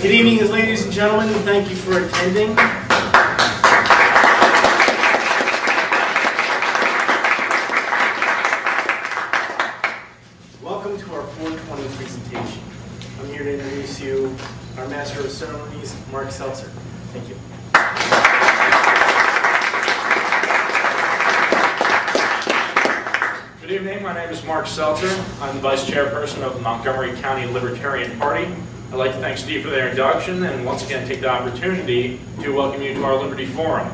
Good evening, ladies and gentlemen, and thank you for attending. Welcome to our 420 presentation. I'm here to introduce you our Master of Ceremonies, Mark Seltzer. Thank you. Good evening, my name is Mark Seltzer. I'm the Vice Chairperson of the Montgomery County Libertarian Party. I'd like to thank Steve for their introduction and once again take the opportunity to welcome you to our Liberty Forum.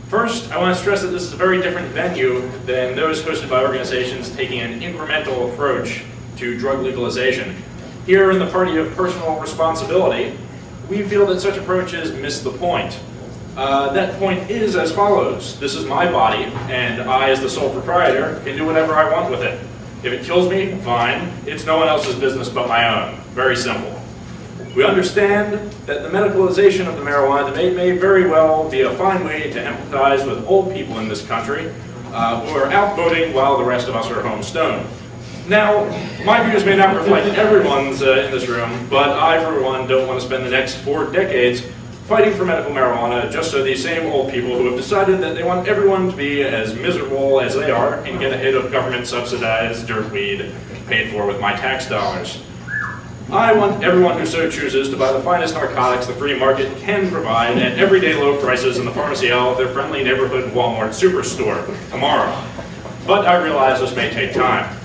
First, I want to stress that this is a very different venue than those hosted by organizations taking an incremental approach to drug legalization. Here in the Party of Personal Responsibility, we feel that such approaches miss the point. That point is as follows. This is my body, and I, as the sole proprietor, can do whatever I want with it. If it kills me, fine. It's no one else's business but my own. Very simple. We understand that the medicalization of the marijuana debate may very well be a fine way to empathize with old people in this country who are out voting while the rest of us are home stoned. Now, my views may not reflect everyone's in this room, but I, for one, don't want to spend the next 4 decades fighting for medical marijuana just so these same old people who have decided that they want everyone to be as miserable as they are can get a hit of government-subsidized dirt weed paid for with my tax dollars. I want everyone who so chooses to buy the finest narcotics the free market can provide at everyday low prices in the pharmacy aisle of their friendly neighborhood Walmart superstore tomorrow. But I realize this may take time.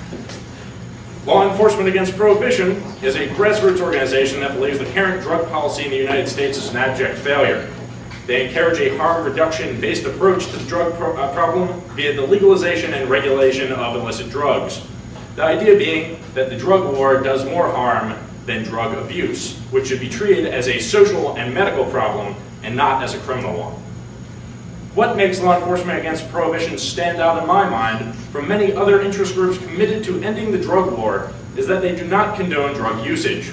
Law Enforcement Against Prohibition is a grassroots organization that believes the current drug policy in the United States is an abject failure. They encourage a harm reduction-based approach to the drug problem via the legalization and regulation of illicit drugs. The idea being that the drug war does more harm than drug abuse, which should be treated as a social and medical problem and not as a criminal one. What makes Law Enforcement Against Prohibition stand out in my mind from many other interest groups committed to ending the drug war is that they do not condone drug usage.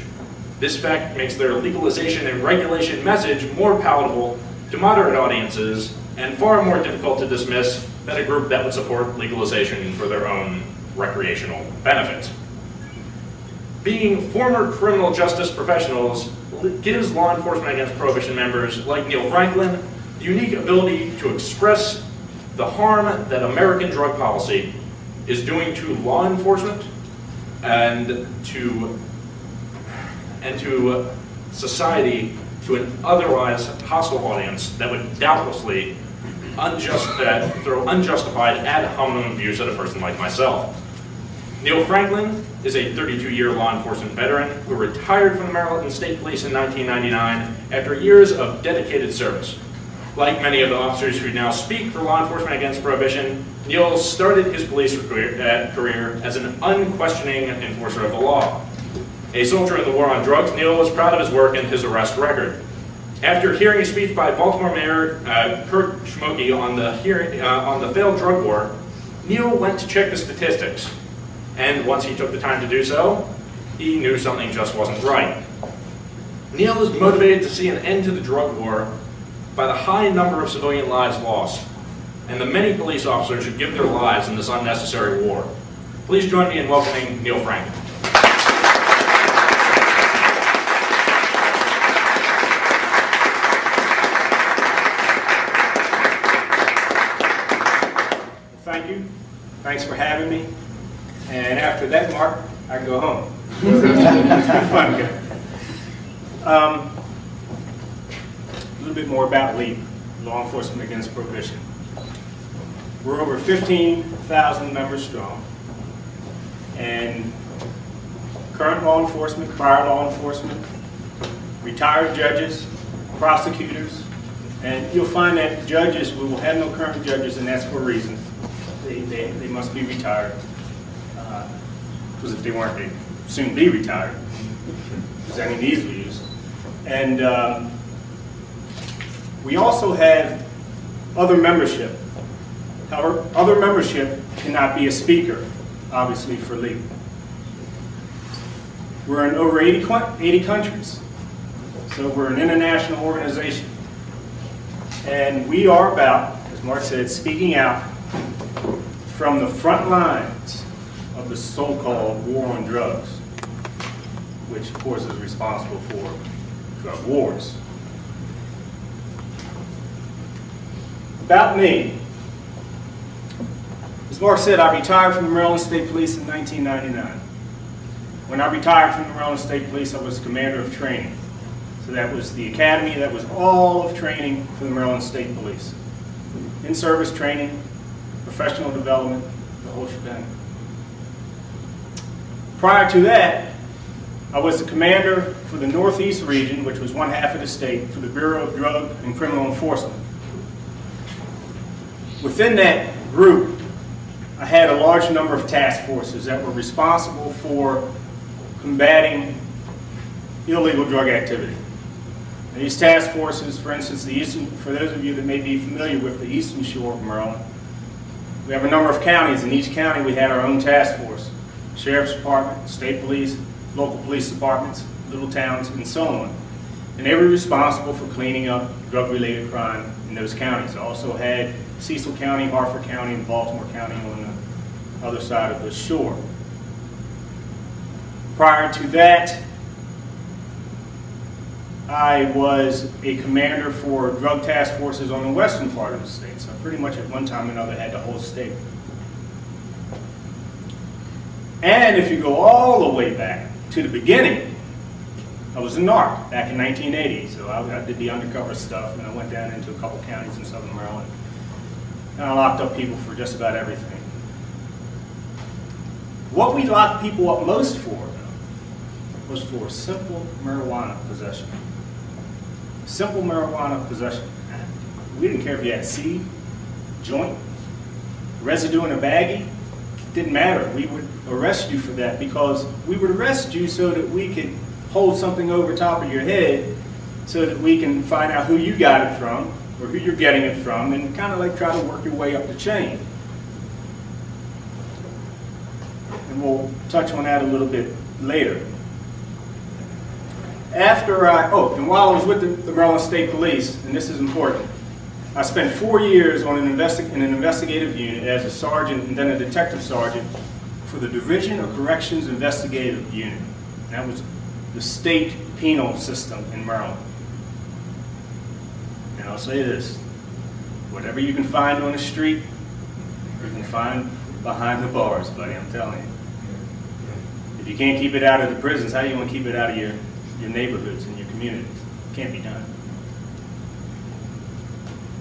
This fact makes their legalization and regulation message more palatable to moderate audiences and far more difficult to dismiss than a group that would support legalization for their own recreational benefit. Being former criminal justice professionals gives Law Enforcement Against Prohibition members like Neil Franklin the unique ability to express the harm that American drug policy is doing to law enforcement and to society, to an otherwise hostile audience that would doubtlessly throw unjustified ad hominem abuse at a person like myself. Neil Franklin is a 32-year law enforcement veteran who retired from the Maryland State Police in 1999 after years of dedicated service. Like many of the officers who now speak for Law Enforcement Against Prohibition, Neil started his police career as an unquestioning enforcer of the law. A soldier in the war on drugs, Neil was proud of his work and his arrest record. After hearing a speech by Baltimore Mayor Kurt Schmoke on the failed drug war, Neil went to check the statistics. And once he took the time to do so, he knew something just wasn't right. Neil is motivated to see an end to the drug war by the high number of civilian lives lost, and the many police officers who give their lives in this unnecessary war. Please join me in welcoming Neil Franklin. Thank you. Thanks for having me. And after that, Mark, I can go home. It's been fun, guys. A little bit more about LEAP, Law Enforcement Against Prohibition. We're over 15,000 members strong, and current law enforcement, prior law enforcement, retired judges, prosecutors, and you'll find that judges, we will have no current judges, and that's for a reason. They must be retired, because if they weren't, they'd soon be retired, presenting these views. And we also have other membership. However, other membership cannot be a speaker, obviously, for LEAP. We're in over 80 countries, so we're an international organization. And we are about, as Mark said, speaking out from the front lines of the so-called war on drugs, which of course is responsible for wars. About me. As Mark said, I retired from the Maryland State Police in 1999. When I retired from the Maryland State Police, I was commander of training. So that was the academy, that was all of training for the Maryland State Police. In-service training, professional development, the whole shebang. Prior to that, I was the commander for the Northeast region, which was one half of the state, for the Bureau of Drug and Criminal Enforcement. Within that group, I had a large number of task forces that were responsible for combating illegal drug activity. And these task forces, for instance, for those of you that may be familiar with the Eastern Shore of Maryland, we have a number of counties. In each county, we had our own task force. Sheriff's Department, state police, local police departments, little towns, and so on. And they were responsible for cleaning up drug-related crime in those counties. I also had Cecil County, Harford County, and Baltimore County on the other side of the shore. Prior to that, I was a commander for drug task forces on the western part of the state. So pretty much at one time or another had the whole state. And if you go all the way back to the beginning, I was a narc back in 1980. So I did the undercover stuff, and I went down into a couple counties in southern Maryland. And I locked up people for just about everything. What we locked people up most for, though, was for simple marijuana possession. Simple marijuana possession. We didn't care if you had seed, joint, residue in a baggie. It didn't matter. We would arrest you for that because we would arrest you so that we could hold something over top of your head so that we can find out who you got it from or who you're getting it from and kind of like try to work your way up the chain. And we'll touch on that a little bit later. And while I was with the Maryland State Police, and this is important, I spent 4 years in an investigative unit as a sergeant and then a detective sergeant for the Division of Corrections Investigative Unit. That was the state penal system in Maryland. And I'll say this, whatever you can find on the street, you can find behind the bars, buddy, I'm telling you. If you can't keep it out of the prisons, how do you want to keep it out of your neighborhoods and your communities? It can't be done.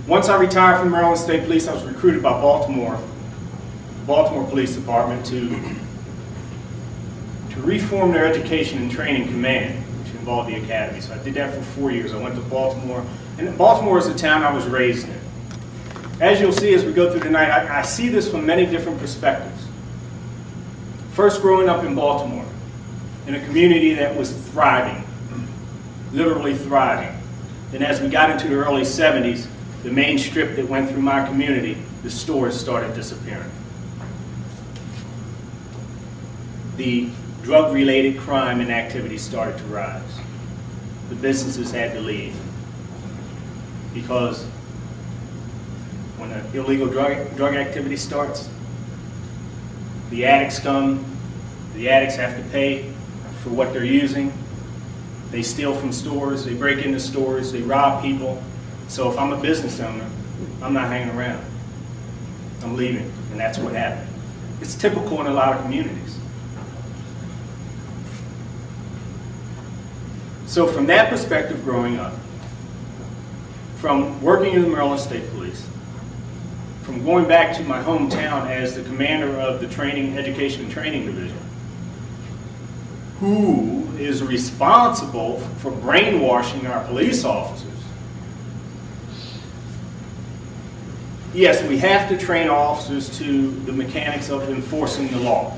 Once I retired from Maryland State Police, I was recruited by Baltimore Police Department to reform their education and training command, which involved the academy. So I did that for 4 years. I went to Baltimore, and Baltimore is the town I was raised in. As you'll see as we go through the night, I see this from many different perspectives. First, growing up in Baltimore, in a community that was thriving, literally thriving. And as we got into the early 70s, the main strip that went through my community, the stores started disappearing. The drug-related crime and activity started to rise. The businesses had to leave because when an illegal drug activity starts, the addicts come, the addicts have to pay for what they're using. They steal from stores, they break into stores, they rob people. So if I'm a business owner, I'm not hanging around. I'm leaving, and that's what happened. It's typical in a lot of communities. So from that perspective growing up, from working in the Maryland State Police, from going back to my hometown as the commander of the Education and Training Division, who is responsible for brainwashing our police officers. Yes, we have to train officers to the mechanics of enforcing the law.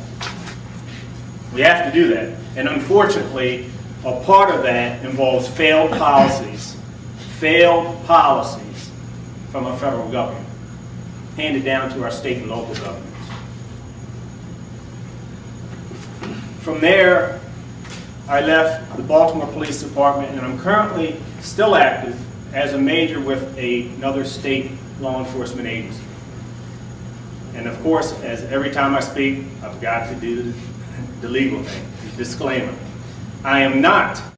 We have to do that. And unfortunately, a part of that involves failed policies from our federal government, handed down to our state and local governments. From there, I left the Baltimore Police Department, and I'm currently still active as a major with another state law enforcement agency. And of course, as every time I speak, I've got to do the legal thing, the disclaimer. I am not